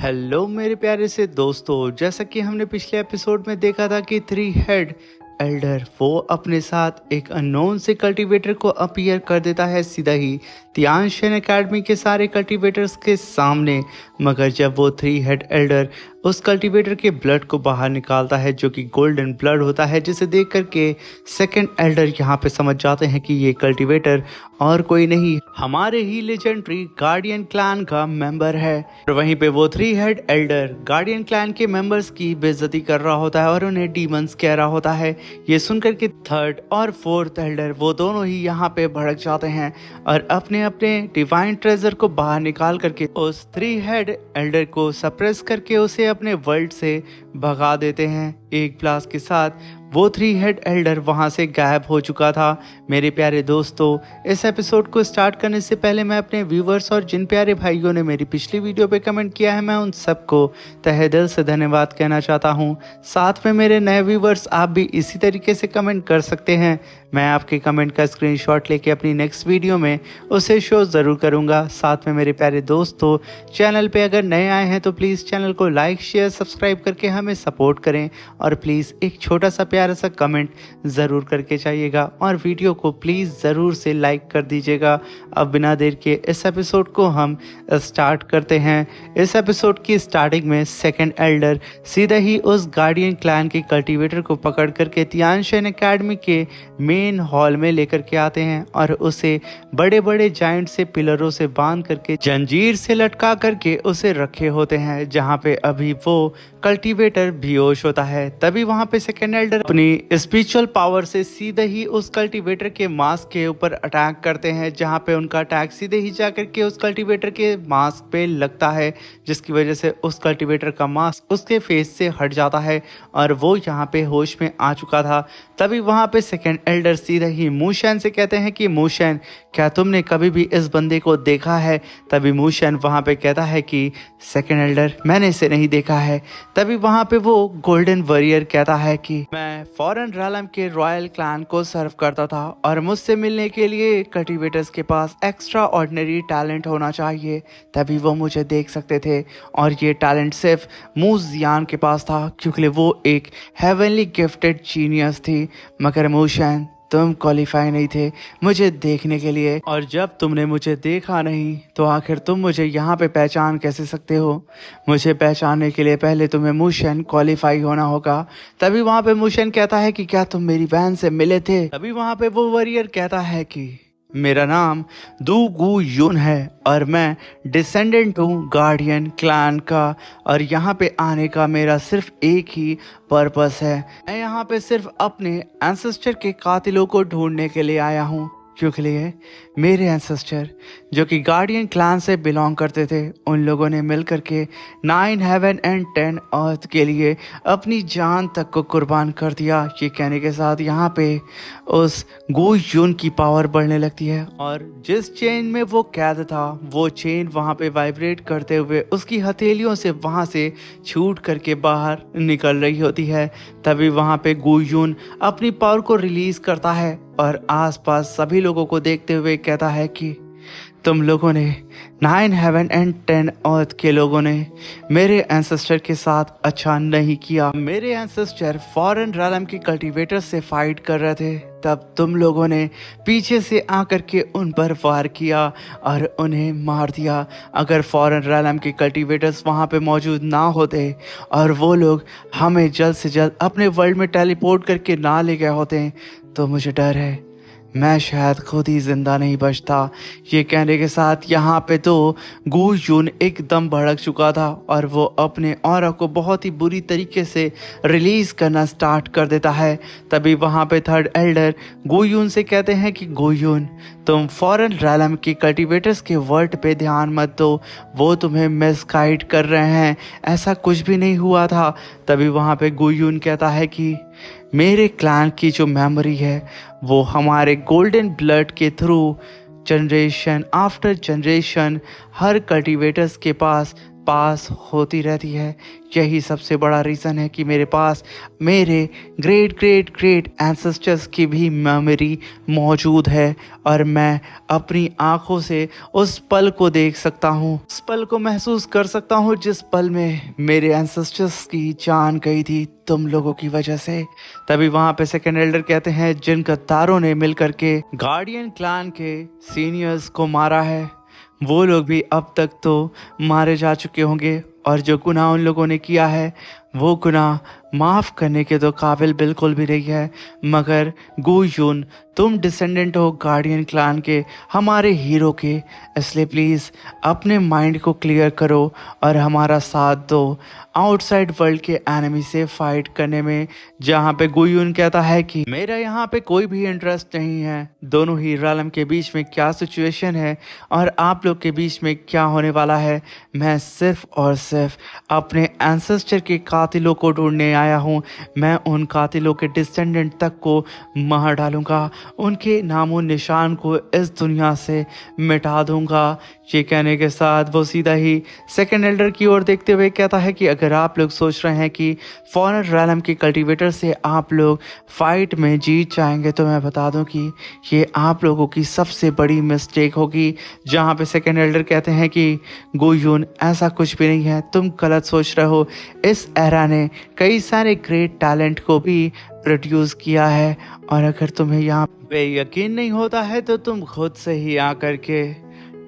Hello मेरे प्यारे से दोस्तों, जैसा कि हमने पिछले एपिसोड में देखा था कि थ्री हेड एल्डर वो अपने साथ एक अननोन से कल्टीवेटर को अपीयर कर देता है सीधा ही तियानशन एकेडमी के सारे कल्टीवेटर्स के सामने। मगर जब वो थ्री हेड एल्डर उस कल्टीवेटर के ब्लड को बाहर निकालता है जो कि गोल्डन ब्लड होता है, जिसे देख करके सेकंड एल्डर यहाँ पे समझ जाते हैं कि ये कल्टीवेटर और कोई नहीं हमारे ही लेजेंडरी गार्डियन क्लैन का मेंबर है। और वहीं पे वो three head Elder guardian clan के मेंबर्स की बेइज्जती कर रहा होता है और उन्हें डीमंस कह रहा होता है। ये सुनकर के थर्ड और फोर्थ एल्डर वो दोनों ही यहाँ पे भड़क जाते हैं और अपने अपने डिवाइन ट्रेजर को बाहर निकाल करके उस थ्री हेड एल्डर को सप्रेस करके उसे अपने वर्ल्ड से भगा देते हैं। एक ब्लास्ट के साथ वो थ्री हेड एल्डर वहां से गायब हो चुका था। मेरे प्यारे दोस्तों, इस एपिसोड को स्टार्ट करने से पहले मैं अपने व्यूवर्स और जिन प्यारे भाइयों ने मेरी पिछली वीडियो पे कमेंट किया है, मैं उन सबको तहे दिल से धन्यवाद कहना चाहता हूं। साथ में मेरे नए व्यूवर्स, आप भी इसी तरीके से कमेंट कर सकते हैं। मैं आपके कमेंट का स्क्रीनशॉट लेके अपनी नेक्स्ट वीडियो में उसे शो ज़रूर करूँगा। साथ में मेरे प्यारे दोस्तों, चैनल पे अगर नए आए हैं तो प्लीज़ चैनल को लाइक शेयर सब्सक्राइब करके हमें सपोर्ट करें और प्लीज़ एक छोटा सा प्यारा सा कमेंट ज़रूर करके जाइएगा और वीडियो को प्लीज़ ज़रूर से लाइक कर दीजिएगा। अब बिना देर के इस एपिसोड को हम स्टार्ट करते हैं। इस एपिसोड की स्टार्टिंग में सेकंड एल्डर सीधा ही उस गार्डियन क्लैन के कल्टीवेटर को पकड़ करके तियानशन एकेडमी के मेन हॉल में लेकर के आते हैं और उसे बड़े बड़े जाइंट से पिलरों से बांध करके जंजीर से लटका करके उसे रखे होते हैं, जहां पे अभी वो कल्टीवेटर बेहोश होता है। तभी वहां पे सेकंड एल्डर अपनी स्पिरिचुअल पावर से सीधे ही उस कल्टीवेटर के मास्क के ऊपर अटैक करते हैं, जहां पे उनका अटैक सीधे ही जाकर के उस कल्टीवेटर के मास्क पे लगता है, जिसकी वजह से उस कल्टीवेटर का मास्क उसके फेस से हट जाता है और वो यहाँ पे होश में आ चुका था। तभी वहां पे सेकंड एल्डर सीधे ही मूशन से कहते हैं कि मूशन, क्या तुमने कभी भी इस बंदे को देखा है? तभी मूशन वहां पे कहता है कि सेकंड एल्डर, मैंने इसे नहीं देखा है। तभी वहां पे वो गोल्डन वॉरियर कहता है कि मैं फॉरेन रालम के रॉयल क्लैन को सर्व करता था और मुझसे मिलने के लिए कल्टीवेटर्स के पास एक्स्ट्रा ऑर्डिनरी टैलेंट होना चाहिए, तभी वो मुझे देख सकते थे। और ये टैलेंट सिर्फ मूजियान के पास था क्योंकि वो एक हेवनली गिफ्टेड जीनियस थी। मगर मूशन, तुम क्वालिफाई नहीं थे मुझे देखने के लिए, और जब तुमने मुझे देखा नहीं तो आखिर तुम मुझे यहाँ पे पहचान कैसे सकते हो? मुझे पहचानने के लिए पहले तुम्हें मूशन क्वालिफाई होना होगा। तभी वहाँ पे मूशन कहता है कि क्या तुम मेरी बहन से मिले थे? तभी वहाँ पे वो वॉरियर कहता है कि मेरा नाम दू गू यून है और मैं डिसेंडेंट हूँ गार्डियन क्लैन का, और यहाँ पे आने का मेरा सिर्फ एक ही पर्पस है। मैं यहाँ पे सिर्फ अपने एंसेस्टर के कातिलों को ढूंढने के लिए आया हूँ, क्योंकि मेरे एंसेस्टर जो कि गार्डियन क्लैन से बिलोंग करते थे, उन लोगों ने मिल करके 9 हेवन एंड 10 अर्थ के लिए अपनी जान तक को कुर्बान कर दिया। ये कहने के साथ यहाँ पे उस गू यून की पावर बढ़ने लगती है और जिस चेन में वो कैद था वो चेन वहाँ पे वाइब्रेट करते हुए उसकी हथेलियों से वहाँ से छूट करके बाहर निकल रही होती है। तभी वहाँ पे गू यून अपनी पावर को रिलीज करता है और आसपास सभी लोगों को देखते हुए कहता है कि तुम लोगों ने 9 हेवन एंड 10 अर्थ के लोगों ने मेरे एंसेस्टर के साथ अच्छा नहीं किया। मेरे एंसेस्टर फॉरेन रालम के कल्टीवेटर से फाइट कर रहे थे, तब तुम लोगों ने पीछे से आकर के उन पर वार किया और उन्हें मार दिया। अगर फॉरेन रालम के कल्टीवेटर्स वहाँ पे मौजूद ना होते और वो लोग हमें जल्द से जल्द अपने वर्ल्ड में टेलीपोर्ट करके ना ले गए होते, तो मुझे डर है मैं शायद खुद ही जिंदा नहीं बचता। ये कहने के साथ यहाँ पे तो गू यून एकदम भड़क चुका था और वो अपने ऑरा को बहुत ही बुरी तरीके से रिलीज करना स्टार्ट कर देता है। तभी वहाँ पे थर्ड एल्डर गू यून से कहते हैं कि गू यून, तुम फॉरेन रालम के कल्टीवेटर्स के वर्ड पे ध्यान मत दो, वो तुम्हें मिसगाइड कर रहे हैं, ऐसा कुछ भी नहीं हुआ था। तभी वहाँ पे गू यून कहता है कि मेरे क्लैन की जो मेमोरी है वो हमारे गोल्डन ब्लड के थ्रू जनरेशन आफ्टर जनरेशन हर कल्टीवेटर्स के पास पास होती रहती है। यही सबसे बड़ा रीज़न है कि मेरे पास मेरे ग्रेट ग्रेट ग्रेट एंसेस्टर्स की भी मेमोरी मौजूद है और मैं अपनी आँखों से उस पल को देख सकता हूँ, उस पल को महसूस कर सकता हूँ जिस पल में मेरे एंसेस्टर्स की जान गई थी तुम लोगों की वजह से। तभी वहाँ पे सेकंड एल्डर कहते हैं जिन गद्दारों ने मिल करके गार्डियन क्लान के सीनियर्स को मारा है वो लोग भी अब तक तो मारे जा चुके होंगे और जो गुनाह उन लोगों ने किया है वो गुनाह माफ़ करने के तो काबिल बिल्कुल भी नहीं है। मगर गू यून तुम डिसेंडेंट हो गार्डियन क्लान के, हमारे हीरो के, इसलिए प्लीज़ अपने माइंड को क्लियर करो और हमारा साथ दो आउटसाइड वर्ल्ड के एनिमी से फाइट करने में। जहाँ पे गू यून कहता है कि मेरा यहाँ पे कोई भी इंटरेस्ट नहीं है, दोनों ही रालम के बीच में क्या सिचुएशन है और आप लोग के बीच में क्या होने वाला है, मैं सिर्फ और सिर्फ अपने एंसेस्टर के कातिलों को ढूंढने आया हूँ। मैं उन कातिलों के डिसेंडेंट तक को मार डालूंगा, उनके नामो निशान को इस दुनिया से मिटा दूंगा। ये कहने के साथ वो सीधा ही सेकंड एल्डर की ओर देखते हुए कहता है कि अगर आप लोग सोच रहे हैं कि फॉरेन रैलम के कल्टीवेटर से आप लोग फाइट में जीत जाएंगे तो मैं बता दूं कि ये आप लोगों की सबसे बड़ी मिस्टेक होगी। जहाँ पे सेकंड एल्डर कहते हैं कि गू यून ऐसा कुछ भी नहीं है, तुम गलत सोच रहे हो। इस एरा ने कई सारे ग्रेट टैलेंट को भी प्रोड्यूस किया है और अगर तुम्हें यहाँ पे यकीन नहीं होता है तो तुम खुद से ही आकर के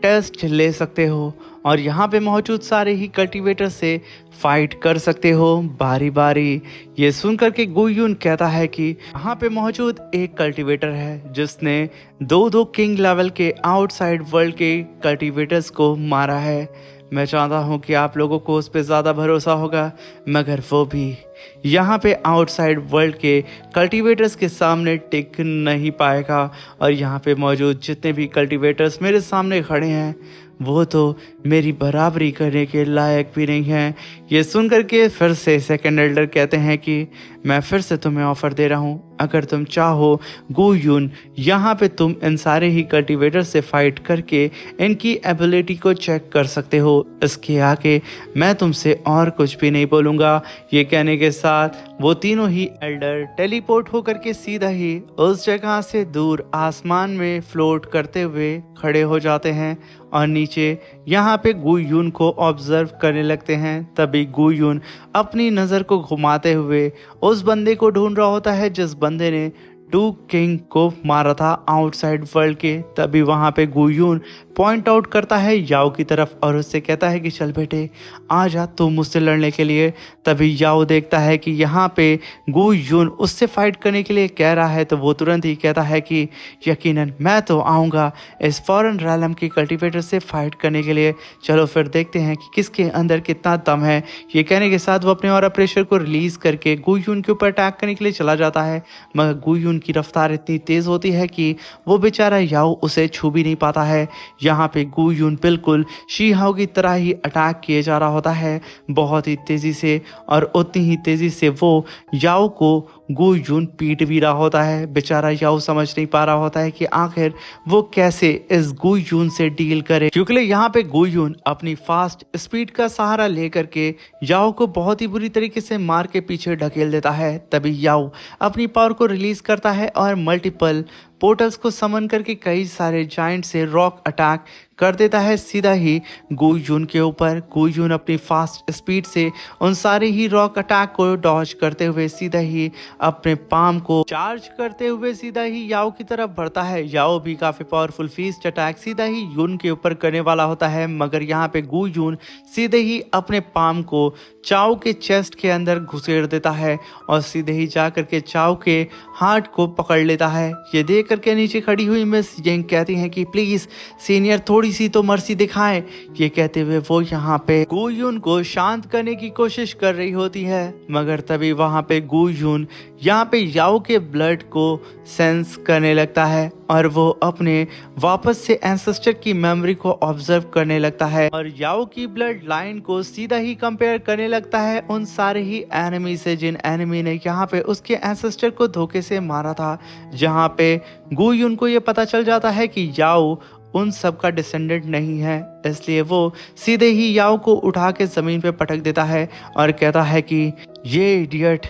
टेस्ट ले सकते हो और यहाँ पे मौजूद सारे ही कल्टीवेटर से फाइट कर सकते हो बारी बारी। ये सुन करके गू यून कहता है कि यहाँ पे मौजूद एक कल्टीवेटर है जिसने दो किंग लेवल के आउटसाइड वर्ल्ड के कल्टीवेटर्स को मारा है। मैं चाहता हूँ कि आप लोगों को उस पर ज़्यादा भरोसा होगा, मगर वो भी यहाँ पे आउटसाइड वर्ल्ड के कल्टीवेटर्स के सामने टिक नहीं पाएगा। और यहाँ पे मौजूद जितने भी कल्टीवेटर्स मेरे सामने खड़े हैं वो तो मेरी बराबरी करने के लायक भी नहीं है। ये सुन करके फिर से सेकंड एल्डर कहते हैं कि मैं फिर से तुम्हें ऑफर दे रहा हूँ, अगर तुम चाहो गू यून यहाँ पे तुम इन सारे ही कल्टीवेटर से फाइट करके इनकी एबिलिटी को चेक कर सकते हो। इसके आगे मैं तुमसे और कुछ भी नहीं बोलूँगा। ये कहने के साथ वो तीनों ही एल्डर टेलीपोर्ट होकर के सीधा ही उस जगह से दूर आसमान में फ्लोट करते हुए खड़े हो जाते हैं और नीचे यहाँ पे गू यून को ऑब्जर्व करने लगते हैं। तभी गू यून अपनी नज़र को घुमाते हुए उस बंदे को ढूंढ रहा होता है जिस बंदे ने टू किंग को मारा था आउटसाइड वर्ल्ड के। तभी वहाँ पे गू यून पॉइंट आउट करता है याओ की तरफ और उससे कहता है कि चल बेटे आ जा तू मुझसे लड़ने के लिए। तभी याओ देखता है कि यहाँ पे गू यून उससे फाइट करने के लिए कह रहा है तो वो तुरंत ही कहता है कि यकीनन मैं तो आऊँगा इस फॉरेन रैलम के कल्टीवेटर से फाइट करने के लिए, चलो फिर देखते हैं कि किसके अंदर कितना दम है। ये कहने के साथ वो अपने और प्रेशर को रिलीज करके गू यून के ऊपर अटैक करने के लिए चला जाता है, मगर गू यून की रफ्तार इतनी तेज़ होती है कि वो बेचारा याओ उसे छू भी नहीं पाता है। यहाँ पे गू यून बिल्कुल शी हाओ की तरह ही अटैक किए जा रहा होता है बहुत ही तेज़ी से और उतनी ही तेज़ी से वो याओ को गू यून पीट भी रहा होता है। बेचारा याओ समझ नहीं पा रहा होता है कि आखिर वो कैसे इस गू यून से डील करे, क्योंकि यहाँ पे गू यून अपनी फास्ट स्पीड का सहारा लेकर के याओ को बहुत ही बुरी तरीके से मार के पीछे ढकेल देता है। तभी याओ अपनी पावर को रिलीज करता है और मल्टीपल पोर्टल्स को समन करके कई सारे जाइंट से रॉक अटैक कर देता है सीधा ही गू यून के ऊपर। गू यून अपनी फास्ट स्पीड से उन सारे ही रॉक अटैक को डॉज करते हुए सीधा ही अपने पाम को चार्ज करते हुए सीधा ही याओ की तरफ बढ़ता है। याओ भी काफी पावरफुल फीस्ट अटैक सीधा ही यून के ऊपर करने वाला होता है, मगर यहाँ पे गू यून सीधे ही अपने पाम को चाओ के चेस्ट के अंदर घुसेड़ देता है और सीधे ही जा करके चाओ के हार्ट को पकड़ लेता है। ये देख करके नीचे खड़ी हुई मिस येंग कहती हैं कि प्लीज सीनियर थोड़ी सी तो मर्सी दिखाएं। ये कहते हुए वो यहाँ पे गू यून को शांत करने की कोशिश कर रही होती है, मगर तभी वहां पे गू यून यहाँ पे याओ के ब्लड को सेंस करने लगता है और वो अपने वापस से एंसेस्टर की मेमोरी को ऑब्जर्व करने लगता है और याओ की ब्लड लाइन को सीधा ही कंपेयर करने लगता है उन सारे ही एनिमी से जिन एनिमी ने यहाँ पे उसके एंसेस्टर को धोखे से मारा था। जहाँ पे गू यून को ये पता चल जाता है कि याओ उन सब का डिसेंडेंट नहीं है, इसलिए वो सीधे ही याओ को उठा के जमीन पे पटक देता है और कहता है कि ये इडियट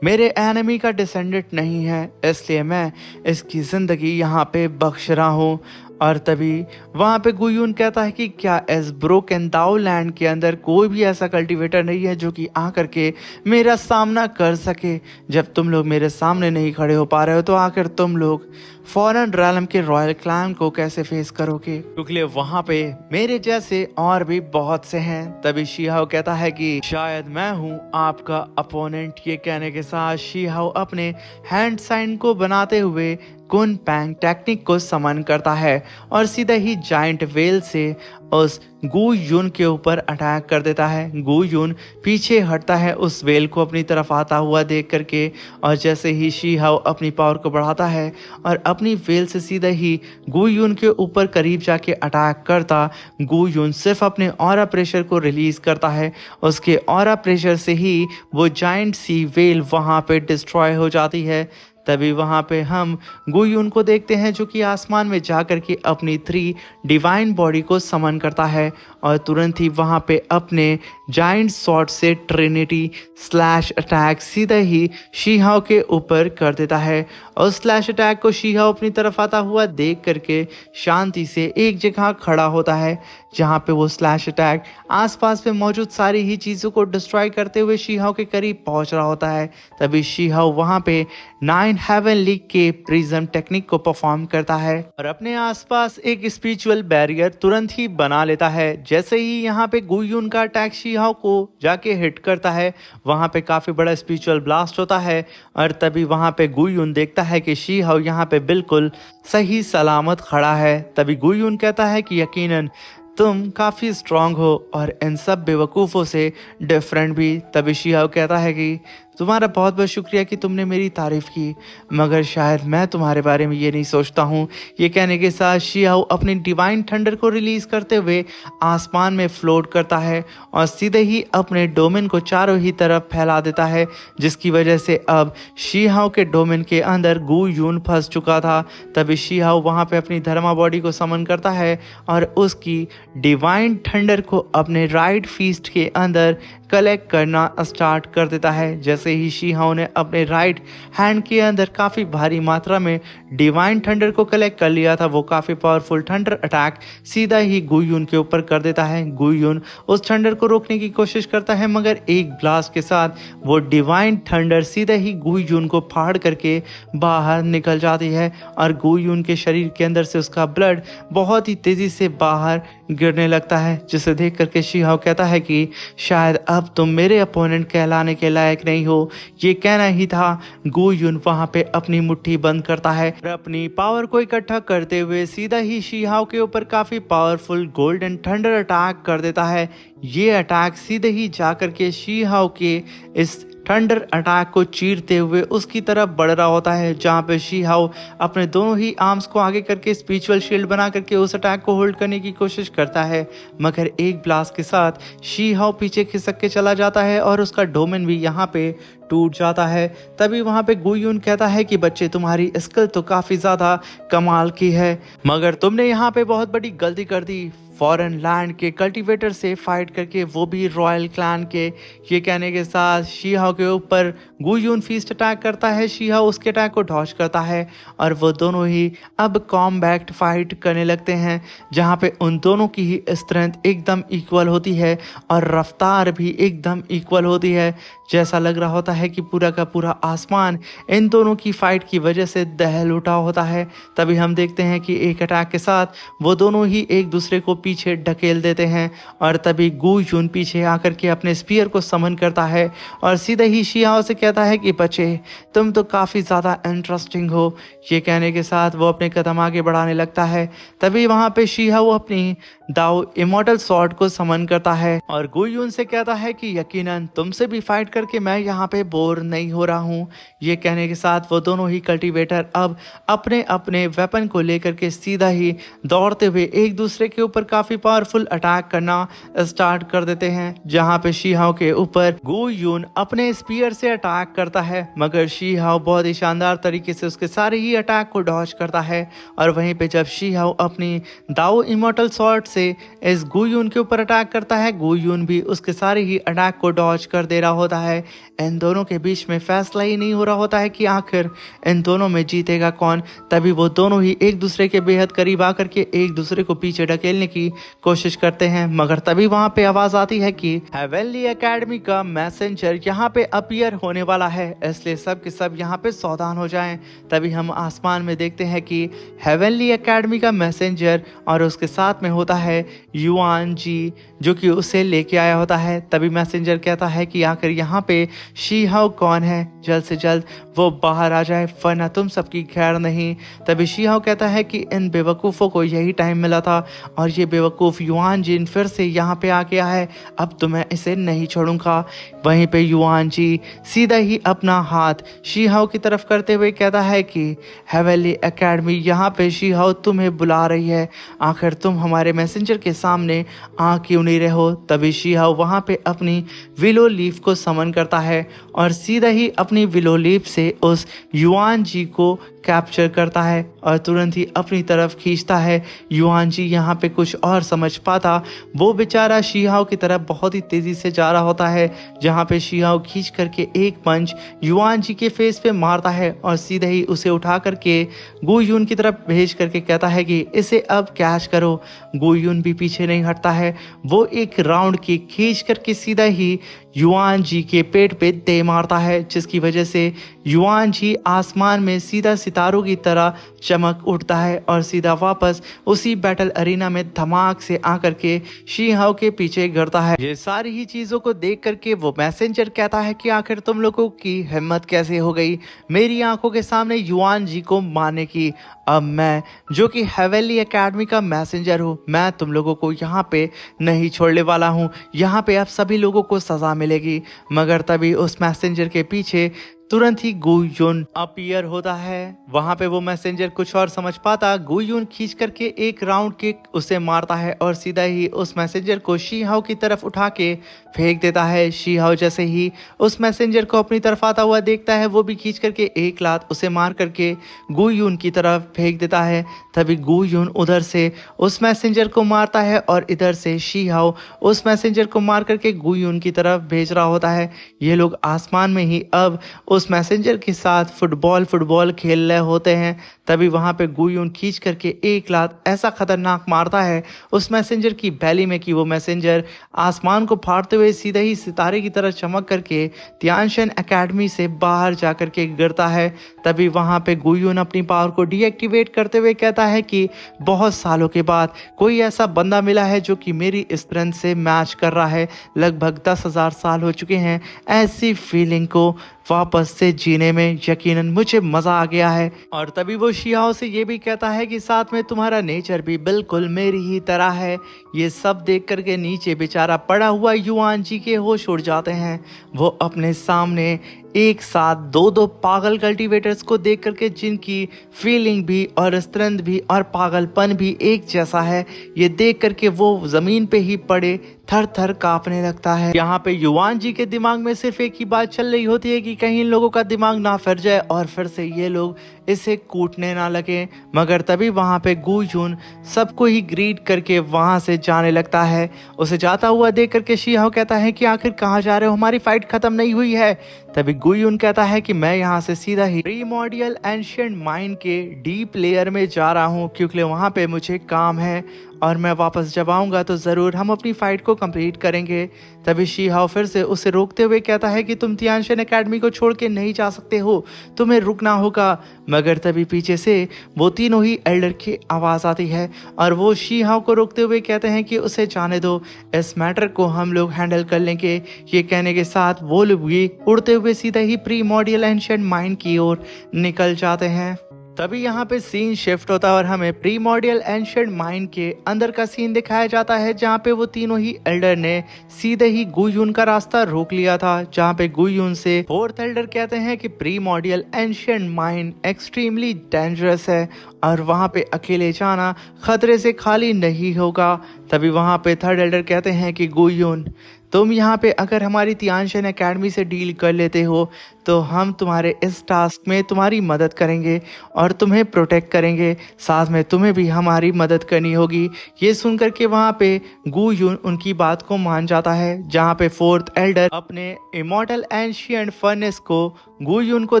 मेरे एनिमी का डिसेंडेंट नहीं है, इसलिए मैं इसकी जिंदगी यहाँ पे बख्श रहा हूँ। और तभी वहाँ पे गुयून कहता है कि क्या इस ब्रोकन दाओ लैंड के अंदर कोई भी ऐसा कल्टीवेटर नहीं है जो कि आकर के मेरा सामना कर सके। जब तुम लोग मेरे सामने नहीं खड़े हो पा रहे हो तो आकर तुम लोग फॉरेन रैलम के रॉयल क्लैन को कैसे फेस करोगे, क्योंकि वहाँ पे मेरे जैसे और भी बहुत से हैं। तभी शीहाओ कहता है कि शायद मैं हूँ आपका अपोनेंट। ये कहने के साथ शीहाओ अपने हैंड साइन को बनाते हुए कुन पैंग टेक्निक को समन करता है और सीधा ही जाइंट वेल से उस गू यून के ऊपर अटैक कर देता है। गू यून पीछे हटता है उस वेल को अपनी तरफ आता हुआ देख करके, और जैसे ही शीहाओ अपनी पावर को बढ़ाता है और अपनी वेल से सीधा ही गू यून के ऊपर करीब जाके अटैक करता, गू यून सिर्फ अपने ऑरा प्रेशर को रिलीज करता है। उसके ऑरा प्रेशर से ही वो जाइंट सी वेल वहाँ पे डिस्ट्रॉय हो जाती है। तभी वहाँ पे हम गुयून को देखते हैं जो कि आसमान में जाकर के अपनी 3 डिवाइन बॉडी को समन करता है और तुरंत ही वहाँ पे अपने जाइंट स्वॉर्ड से ट्रिनिटी स्लैश अटैक सीधा ही शीहाओ के ऊपर कर देता है। और स्लैश अटैक को शीहाओ अपनी तरफ आता हुआ देख करके शांति से एक जगह खड़ा होता है, जहाँ पे वो स्लैश अटैक आसपास में मौजूद सारी ही चीज़ों को डिस्ट्रॉय करते हुए शीहाओ के करीब पहुँच रहा होता है। तभी शीहाओ वहाँ पे 9 हेवन लीग के प्रिज्म टेक्निक को परफॉर्म करता है और अपने आसपास एक स्पिरिचुअल बैरियर तुरंत ही बना लेता है। जैसे ही यहाँ पे गुयून का अटैक शीहाओ को जाके हिट करता है, वहाँ पे काफी बड़ा स्पिरिचुअल ब्लास्ट होता है और तभी वहाँ पे गुयून देखता है कि शीहाओ यहाँ पे बिल्कुल सही सलामत खड़ा है। तभी गुयून कहता है कि यकीनन तुम काफ़ी स्ट्रांग हो और इन सब बेवकूफ़ों से डिफरेंट भी। तभी शीहाओ कहता है कि तुम्हारा बहुत बहुत शुक्रिया कि तुमने मेरी तारीफ़ की, मगर शायद मैं तुम्हारे बारे में ये नहीं सोचता हूँ। ये कहने के साथ शीहाओ अपनी डिवाइन थंडर को रिलीज़ करते हुए आसमान में फ्लोट करता है और सीधे ही अपने डोमेन को चारों ही तरफ फैला देता है, जिसकी वजह से अब शीहाओ के डोमेन के अंदर गू यून फंस चुका था। तभी शीहाओ वहाँ पे अपनी धर्मा बॉडी को समन करता है और उसकी डिवाइन थंडर को अपने राइट फीस्ट के अंदर कलेक्ट करना स्टार्ट कर देता है। जैसे ही शीहाओ ने अपने राइट हैंड के अंदर काफ़ी भारी मात्रा में डिवाइन थंडर को कलेक्ट कर लिया था, वो काफ़ी पावरफुल थंडर अटैक सीधा ही गुयून के ऊपर कर देता है। गुयून उस थंडर को रोकने की कोशिश करता है, मगर एक ब्लास्ट के साथ वो डिवाइन थंडर सीधा ही गुयून को फाड़ करके बाहर निकल जाती है और गुयून के शरीर के अंदर से उसका ब्लड बहुत ही तेज़ी से बाहर गिरने लगता है, जिसे देख करके शीहाओ कहता है कि शायद अब तुम मेरे अपोनेंट कहलाने के लायक नहीं हो। ये कहना ही था, गू यून वहां पे अपनी मुट्ठी बंद करता है और अपनी पावर को इकट्ठा करते हुए सीधा ही शीहाओ के ऊपर काफी पावरफुल गोल्डन थंडर अटैक कर देता है। ये अटैक सीधे ही जाकर के शीहाओ के इस थंडर अटैक को चीरते हुए उसकी तरफ बढ़ रहा होता है, जहाँ पे शीहाओ अपने दोनों ही आर्म्स को आगे करके स्पिरिचुअल शील्ड बना करके उस अटैक को होल्ड करने की कोशिश करता है, मगर एक ब्लास्ट के साथ शीहाओ पीछे खिसक के चला जाता है और उसका डोमेन भी यहाँ पे टूट जाता है। तभी वहाँ पे गुयून कहता है कि बच्चे, तुम्हारी स्किल तो काफ़ी ज़्यादा कमाल की है, मगर तुमने यहाँ पे बहुत बड़ी गलती कर दी फॉरेन लैंड के कल्टीवेटर से फाइट करके, वो भी रॉयल क्लैन के। ये कहने के साथ शीहाओ के ऊपर गुयून फीस्ट अटैक करता है। शीहाओ उसके अटैक को डॉज करता है और वो दोनों ही अब कॉम्बैक्ट फाइट करने लगते हैं, जहाँ पे उन दोनों की ही स्ट्रेंथ एकदम इक्वल होती है और रफ्तार भी एकदम इक्वल होती है। जैसा लग रहा होता है कि पूरा का पूरा आसमान इन दोनों की फाइट की वजह से दहल उठा होता है। तभी हम देखते हैं कि एक अटैक के साथ वो दोनों ही एक दूसरे को पीछे ढकेल देते हैं और तभी गू यून पीछे आकर के अपने स्पीयर को समन करता है और सीधे ही शीहाओ से कहता है कि बच्चे, तुम तो काफ़ी ज़्यादा इंटरेस्टिंग हो। ये कहने के साथ वो अपने कदम आगे बढ़ाने लगता है। तभी वहाँ पे शीहाओ अपनी दाओ इमॉर्टल स्वॉर्ड को समन करता है और गू यून से कहता है कि यकीनन तुमसे भी फाइट करके मैं यहाँ पे बोर नहीं हो रहा हूँ। ये कहने के साथ वो दोनों ही कल्टीवेटर अब अपने अपने वेपन को लेकर के सीधा ही दौड़ते हुए एक दूसरे के ऊपर काफी पावरफुल अटैक करना स्टार्ट कर देते हैं, जहां पे शीहाओ के ऊपर गु यून अपने स्पीयर से अटैक करता है, मगर शीहाओ बहुत ही शानदार तरीके से उसके सारे ही अटैक को डॉज करता है। और वहीं पे जब शीहाओ अपनी दाओ इमोर्टल स्वॉर्ड से इस गु यून के ऊपर अटैक करता है, गु यून भी उसके सारे ही अटैक को डॉज कर दे रहा होता है। इन दोनों के बीच में फैसला ही नहीं हो रहा होता है कि आखिर इन दोनों में जीतेगा कौन। तभी वो दोनों ही एक दूसरे के बेहद करीब आकर के एक दूसरे को पीछे ढकेलने की कोशिश करते हैं, मगर तभी वहां पे आवाज आती है कि हेवनली एकेडमी का मैसेंजर यहाँ पे अपीयर होने वाला है, इसलिए सब के सब यहाँ पे सावधान हो जाएं। तभी हम आसमान में देखते हैं कि हेवनली एकेडमी का मैसेंजर और उसके साथ में होता है युआन जी, जो कि उसे लेके आया होता है। तभी मैसेंजर कहता है कि आखिर यहाँ पे शीहाओ कौन है, जल्द से जल्द वो बाहर आ जाए वरना तुम सबकी खैर नहीं। तभी शीहाओ कहता है कि इन बेवकूफ़ों को यही टाइम मिला था और ये बेवकूफ़ युआन जी फिर से यहाँ पे आ गया है, अब तो मैं इसे नहीं छोड़ूंगा। वहीं पे युआन जी सीधा ही अपना हाथ शीहाओ की तरफ करते हुए कहता है कि हेवनली एकेडमी यहाँ पे शीहाओ तुम्हें बुला रही है, आखिर तुम हमारे मैसेंजर के सामने आ क्यों नहीं रहे हो। तभी शीहाओ वहाँ पे अपनी विलो लीफ को समन करता है और सीधा ही अपनी विलो लीफ से उस युआन जी को कैप्चर करता है और तुरंत ही अपनी तरफ खींचता है। युआन जी यहाँ पे कुछ और समझ पाता, वो बेचारा शीहाओ की तरफ बहुत ही तेजी से जा रहा होता है, जहाँ पे शीहाओ खींच करके एक पंच युआन जी के फेस पे मारता है और सीधे ही उसे उठा करके गु यून की तरफ भेज करके कहता है कि इसे अब कैच करो। गु यून भी पीछे नहीं हटता है, वो एक राउंड की खींच करके सीधा ही युआन जी के पेट पे दे मारता है, जिसकी वजह से युआन जी आसमान में सीधा सितारों की तरह चमक उठता है और सीधा वापस उसी बैटल अरीना में धमाक से आकर के शीहाओ के पीछे गिरता है। ये सारी ही चीजों को देख करके वो मैसेंजर कहता है कि आखिर तुम लोगों की हिम्मत कैसे हो गई मेरी आंखों के सामने युआन जी को मारने की। अब मैं जो कि हेवनली एकेडमी का मैसेंजर हूँ, मैं तुम लोगों को यहाँ पे नहीं छोड़ने वाला हूँ, यहाँ पे अब सभी लोगों को सजा मिलेगी। मगर तभी उस मैसेंजर के पीछे तुरंत ही गु यून अपीयर होता है। वहां पे वो मैसेंजर कुछ और समझ पाता, गु यून खींच करके एक राउंड किक उसे मारता है और सीधा ही उस मैसेंजर को शीहाओ की तरफ उठा के फेंक देता है। शीहाओ जैसे ही उस मैसेंजर को अपनी तरफ आता हुआ देखता है, वो भी खींच करके एक लात उसे मार करके गु यून की तरफ फेंक देता है। तभी गु यून उधर से उस मैसेंजर को मारता है और इधर से शीहाओ उस मैसेंजर को मार करके गु यून की तरफ भेज रहा होता है। ये लोग आसमान में ही अब उस मैसेंजर के साथ फुटबॉल खेल रहे होते हैं। तभी वहां पे गु यून खींच करके एक लात ऐसा खतरनाक मारता है उस मैसेंजर की बैली में कि वो मैसेंजर आसमान को फाड़ते हुए सीधे ही सितारे की तरह चमक करके तियानशन एकेडमी से बाहर जा करके गिरता है। तभी वहां पे गु यून अपनी पावर को डीएक्टिवेट करते हुए कहता है कि बहुत सालों के बाद कोई ऐसा बंदा मिला है जो कि मेरी स्ट्रेंथ से मैच कर रहा है। लगभग 10,000 साल हो चुके हैं ऐसी फीलिंग को वापस से जीने में, यकीनन मुझे मजा आ गया है। और तभी वो शीहाओ से ये भी कहता है कि साथ में तुम्हारा नेचर भी बिल्कुल मेरी ही तरह है। ये सब देख करके नीचे बेचारा पड़ा हुआ युआन जी के होश उड़ जाते हैं। वो अपने सामने एक साथ दो पागल कल्टीवेटर्स को देख करके, जिनकी फीलिंग भी और स्ट्रेंथ भी और पागलपन भी एक जैसा है, ये देख करके वो जमीन पे ही पड़े थर थर कांपने लगता है। यहाँ पे युआन जी के दिमाग में सिर्फ एक ही बात चल रही होती है कि कहीं इन लोगों का दिमाग ना फिर जाए और फिर से ये लोग इसे कूटने ना लगे। मगर तभी वहां पे गु यून सबको ही ग्रीट करके वहां से जाने लगता है। उसे जाता हुआ देख करके शीहाओ कहता है कि आखिर कहाँ जा रहे हो, हमारी फाइट खत्म नहीं हुई है। तभी गु यून कहता है कि मैं यहाँ से सीधा ही प्रीमोर्डियल एंशिएंट माइंड के डीप लेयर में जा रहा हूँ, क्योंकि वहाँ पे मुझे काम है और मैं वापस जब आऊँगा तो ज़रूर हम अपनी फ़ाइट को कंप्लीट करेंगे। तभी शीहाओ फिर से उसे रोकते हुए कहता है कि तुम तियानशन एकेडमी को छोड़ के नहीं जा सकते हो, तुम्हें रुकना होगा। मगर तभी पीछे से वो तीनों ही एल्डर की आवाज़ आती है और वो शीहाओ को रोकते हुए कहते हैं कि उसे जाने दो, इस मैटर को हम लोग हैंडल कर लेंगे। ये कहने के साथ वो लोग भी उड़ते हुए सीधा ही प्रीमोर्डियल एंशिएंट माइंड की ओर निकल जाते हैं। तभी यहाँ पे सीन शिफ्ट होता है और हमें प्रीमोर्डियल एंशिएंट माइन के अंदर का सीन दिखाया जाता है, जहाँ पे वो तीनों ही एल्डर ने सीधे ही गुयून का रास्ता रोक लिया था। जहाँ पे गुयून से फोर्थ एल्डर कहते हैं कि primordial ancient mine extremely dangerous है और वहाँ पे अकेले जाना खतरे से खाली नहीं होगा। तभी वहाँ पे थर्ड एल्डर कहते हैं कि गुयून, तुम यहाँ पे अगर हमारी तियानशन एकेडमी से डील कर लेते हो तो हम तुम्हारे इस टास्क में तुम्हारी मदद करेंगे और तुम्हें प्रोटेक्ट करेंगे, साथ में तुम्हें भी हमारी मदद करनी होगी। ये सुनकर के वहाँ पे गुयून उनकी बात को मान जाता है, जहाँ पे फोर्थ एल्डर अपने इमॉर्टल एंशिएंट फर्नेस को गुयून को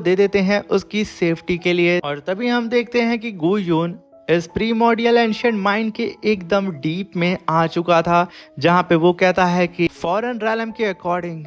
दे देते हैं उसकी सेफ्टी के लिए। और तभी हम देखते हैं कि गुयून इस प्रीमोर्डियल एंशिएंट माइन के एकदम डीप में आ चुका था, जहाँ पे वो कहता है कि फॉरेन रैलम के अकॉर्डिंग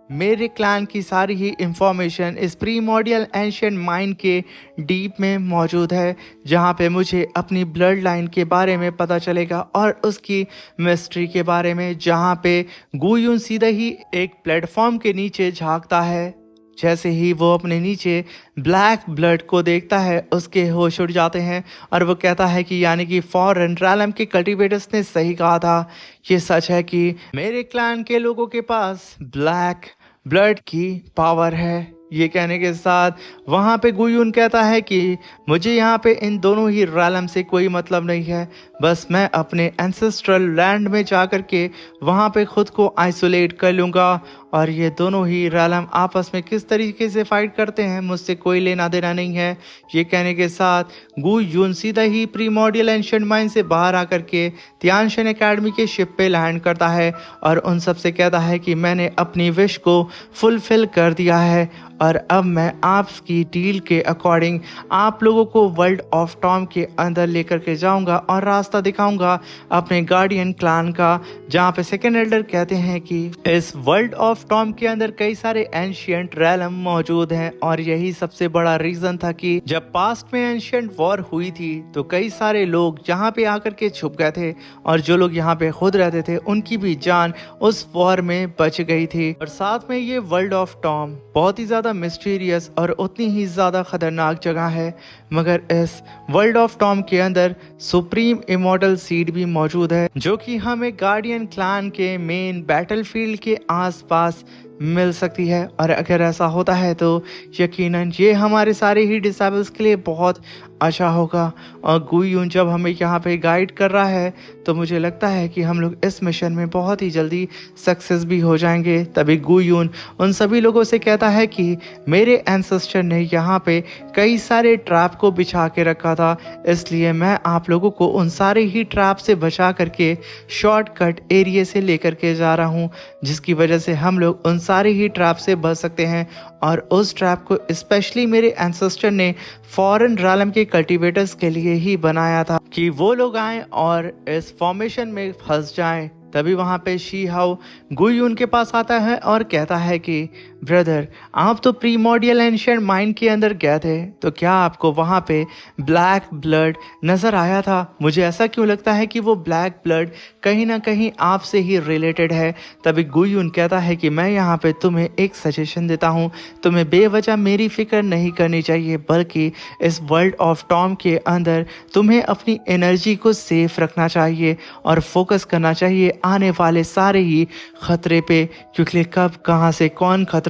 मेरे क्लैन की सारी ही इंफॉर्मेशन इस प्रीमोर्डियल एंशिएंट माइन के डीप में मौजूद है, जहाँ पे मुझे अपनी ब्लड लाइन के बारे में पता चलेगा और उसकी मिस्ट्री के बारे में। जहाँ पे गुयून सीधा ही एक प्लेटफॉर्म के नीचे झांकता है, जैसे ही वो अपने नीचे ब्लैक ब्लड को देखता है उसके होश उड़ जाते हैं और वो कहता है कि यानी कि फॉरेन रैलम के कल्टीवेटर्स ने सही कहा था, ये सच है कि मेरे क्लैन के लोगों के पास ब्लैक ब्लड की पावर है। ये कहने के साथ वहाँ पे गुयून कहता है कि मुझे यहाँ पे इन दोनों ही रैलम से कोई मतलब नहीं है, बस मैं अपने एंसेस्ट्रल लैंड में जा कर के वहाँ पे खुद को आइसोलेट कर लूँगा और ये दोनों ही रैलम आपस में किस तरीके से फाइट करते हैं मुझसे कोई लेना देना नहीं है। ये कहने के साथ गुयून सीधा ही प्रीमोर्डियल एंशिएंट माइन से बाहर आकर के तियानशन एकेडमी के शिप पे लैंड करता है और उन सब से कहता है कि मैंने अपनी विश को फुलफिल कर दिया है और अब मैं आपकी डील के अकॉर्डिंग आप लोगों को वर्ल्ड ऑफ टॉम के अंदर लेकर के जाऊंगा और रास्ता दिखाऊंगा अपने गार्डियन क्लान का। जहाँ पे सेकेंड एल्डर कहते हैं कि इस वर्ल्ड ऑफ टॉम के अंदर कई सारे एंशिएंट रैलम मौजूद हैं और यही सबसे बड़ा रीजन था कि जब पास्ट में एंशिएंट वॉर हुई थी तो कई सारे लोग जहाँ पे आकर के छुप गए थे और जो लोग यहाँ पे खुद रहते थे उनकी भी जान उस वॉर में बच गई थी। और साथ में ये वर्ल्ड ऑफ टॉम बहुत ही ज्यादा मिस्टीरियस और उतनी ही ज्यादा खतरनाक जगह है, मगर इस वर्ल्ड ऑफ टॉम के अंदर सुप्रीम इमॉर्टल सीड भी मौजूद है, जो कि हमें गार्डियन क्लैन के मेन बैटलफील्ड के आसपास मिल सकती है। और अगर ऐसा होता है तो यकीनन ये हमारे सारे ही डिसेबल्स के लिए बहुत अच्छा होगा। और गुयून जब हमें यहाँ पे गाइड कर रहा है तो मुझे लगता है कि हम लोग इस मिशन में बहुत ही जल्दी सक्सेस भी हो जाएंगे। तभी गुयून उन सभी लोगों से कहता है कि मेरे एंसेस्टर ने यहाँ पे कई सारे ट्रैप को बिछा के रखा था, इसलिए मैं आप लोगों को उन सारे ही ट्रैप से बचा करके शॉर्टकट एरिया से लेकर के जा रहा हूँ, जिसकी वजह से हम लोग उन सारे ही ट्रैप से बच सकते हैं। और उस ट्रैप को स्पेशली मेरे एंसेस्टर ने फॉरेन रैलम के कल्टीवेटर्स के लिए ही बनाया था कि वो लोग आए और इस फॉर्मेशन में फंस जाएं। तभी वहाँ पे शी हाउ गुयून के पास आता है और कहता है कि ब्रदर, आप तो प्रीमोर्डियल एंशिएंट माइन के अंदर गए थे, तो क्या आपको वहाँ पे ब्लैक ब्लड नज़र आया था? मुझे ऐसा क्यों लगता है कि वो ब्लैक ब्लड कहीं ना कहीं आपसे ही रिलेटेड है। तभी गुयून कहता है कि मैं यहाँ पे तुम्हें एक सजेशन देता हूँ, तुम्हें बेवजह मेरी फिक्र नहीं करनी चाहिए, बल्कि इस वर्ल्ड ऑफ टॉम के अंदर तुम्हें अपनी एनर्जी को सेफ रखना चाहिए और फोकस करना चाहिए आने वाले सारे ही खतरे पे, क्योंकि कब कहाँ से कौन खतरा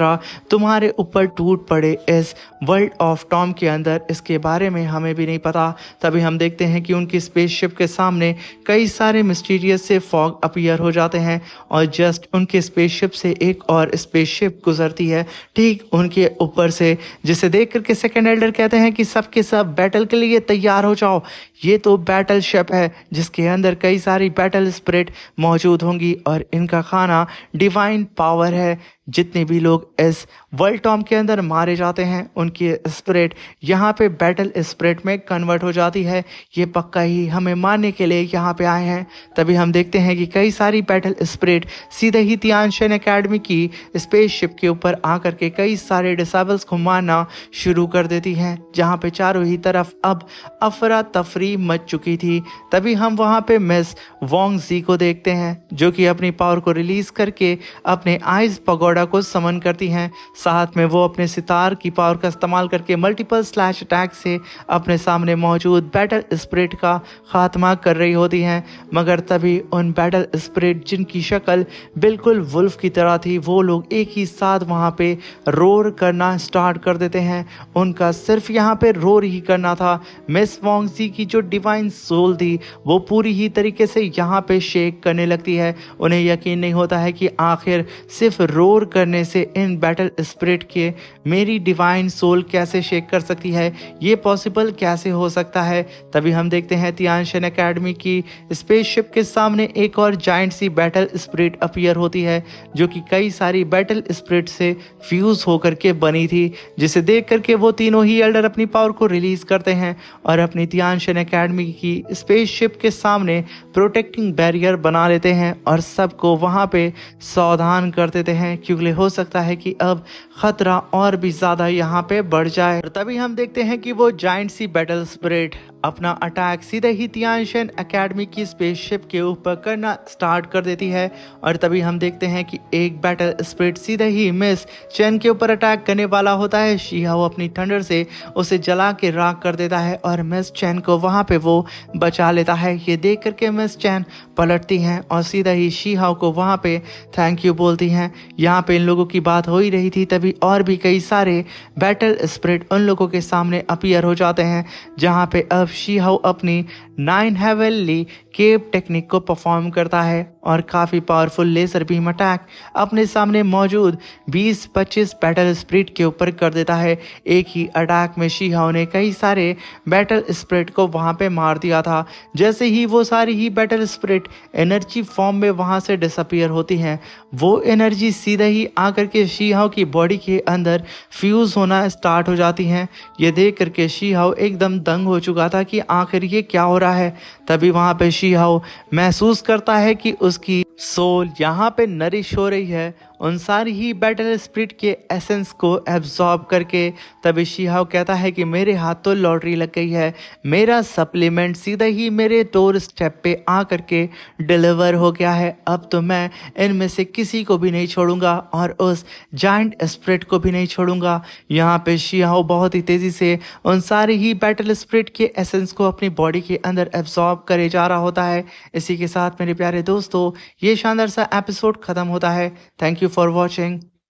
तुम्हारे ऊपर टूट पड़े इस वर्ल्ड ऑफ टॉम के अंदर, इसके बारे में हमें भी नहीं पता। तभी हम देखते हैं कि उनकी स्पेसशिप के सामने कई सारे मिस्टीरियस से फॉग अपीयर हो जाते हैं और जस्ट उनके स्पेसशिप से एक और स्पेसशिप गुजरती है ठीक उनके ऊपर से, जिसे देख करके सेकेंड एल्डर कहते हैं कि सबके सब बैटल के लिए तैयार हो जाओ। ये तो बैटल शिप है जिसके अंदर कई सारी बैटल स्पिरिट मौजूद होंगी और इनका खाना डिवाइन पावर है। जितने भी लोग इस वर्ल्ड टॉम के अंदर मारे जाते हैं उनकी स्पिरिट यहाँ पे बैटल स्पिरिट में कन्वर्ट हो जाती है। ये पक्का ही हमें मारने के लिए यहाँ पे आए हैं। तभी हम देखते हैं कि कई सारी बैटल स्पिरिट सीधे ही तियानशन एकेडमी की स्पेसशिप के ऊपर आकर के कई सारे डिसेबल्स को मारना शुरू कर देती हैं, जहाँ पे चारों ही तरफ अब अफरा तफरी मच चुकी थी। तभी हम वहाँ पे मिस वोंग जी को देखते हैं जो कि अपनी पावर को रिलीज करके अपने आइस पगोडा को समन करती हैं। साथ में वो अपने सितार की पावर का इस्तेमाल करके मल्टीपल स्लैश अटैक से अपने सामने मौजूद बैटल स्पिरिट का खात्मा कर रही होती हैं। मगर तभी उन बैटल स्पिरिट जिनकी शक्ल बिल्कुल वुल्फ की तरह थी, वो लोग एक ही साथ वहाँ पे रोर करना स्टार्ट कर देते हैं। उनका सिर्फ यहाँ पे रोर ही करना था। मिस वोंगजी की जो डिवाइन सोल थी वो पूरी ही तरीके से यहाँ पे शेक करने लगती है। उन्हें यकीन नहीं होता है कि आखिर सिर्फ रोर करने से इन बैटल स्पिरिट के मेरी डिवाइन सोल कैसे शेक कर सकती है, ये पॉसिबल कैसे हो सकता है। तभी हम देखते हैं तियानशन एकेडमी की स्पेसशिप के सामने एक और जाइंट सी बैटल स्पिरिट अपीयर होती है, जो कि कई सारी बैटल स्पिरिट से फ्यूज होकर के बनी थी, जिसे देख करके वो तीनों ही एल्डर अपनी पावर को रिलीज करते हैं और अपनी तियानशन एकेडमी की स्पेसशिप के सामने प्रोटेक्टिंग बैरियर बना लेते हैं और सबको वहां पे सावधान कर देते हैं, क्योंकि हो सकता है कि अब खतरा और भी ज्यादा यहाँ पे बढ़ जाए। और तभी हम देखते हैं कि वो जाइंट सी बैटल स्पिरिट अपना अटैक सीधे ही तियानशन एकेडमी की स्पेसशिप के ऊपर करना स्टार्ट कर देती है। और तभी हम देखते हैं कि एक बैटल स्पिरिट सीधे ही मिस चैन के ऊपर अटैक करने वाला होता है। शीहाओ अपनी थंडर से उसे जला के राख कर देता है और मिस चैन को वहां पे वो बचा लेता है। ये देख करके मिस चैन पलटती हैं और सीधा ही शीहाओ को वहां पे थैंक यू बोलती हैं। यहाँ पे इन लोगों की बात हो ही रही थी, तभी और भी कई सारे बैटल स्पिरिट उन लोगों के सामने अपीयर हो जाते हैं, जहाँ पे अब शीहाओ अपनी 9 हेवनली केप टेक्निक को परफॉर्म करता है और काफ़ी पावरफुल लेजर बीम अटैक अपने सामने मौजूद 20-25 बैटल स्पिरिट के ऊपर कर देता है। एक ही अटैक में शीहाओ ने कई सारे बैटल स्पिरिट को वहां पे मार दिया था। जैसे ही वो सारी ही बैटल स्पिरिट एनर्जी फॉर्म में वहां से डिसअपीयर होती हैं, वो एनर्जी सीधे ही आकर के शीहाओ की बॉडी के अंदर फ्यूज होना स्टार्ट हो जाती हैं। ये देख करके शीहाओ एकदम दंग हो चुका था कि आखिर ये क्या हो रहा है। तभी वहां पे शीहाओ महसूस करता है कि उसकी सोल यहाँ पे नरिश हो रही है उन सारी ही बैटल स्पिरिट के एसेंस को एब्जॉर्ब करके। तभी शीहाओ कहता है कि मेरे हाथ तो लॉटरी लग गई है, मेरा सप्लीमेंट सीधा ही मेरे डोर स्टेप पे आ करके डिलीवर हो गया है। अब तो मैं इनमें से किसी को भी नहीं छोड़ूंगा और उस जाइंट स्पिरिट को भी नहीं छोड़ूंगा। यहाँ पे शीहाओ बहुत ही तेजी से उन सारी ही बैटल स्पिरिट के एसेंस को अपनी बॉडी के अंदर एब्जॉर्ब करे जा रहा होता है। इसी के साथ मेरे प्यारे दोस्तों ये शानदार सा एपिसोड खत्म होता है। Thank you for watching.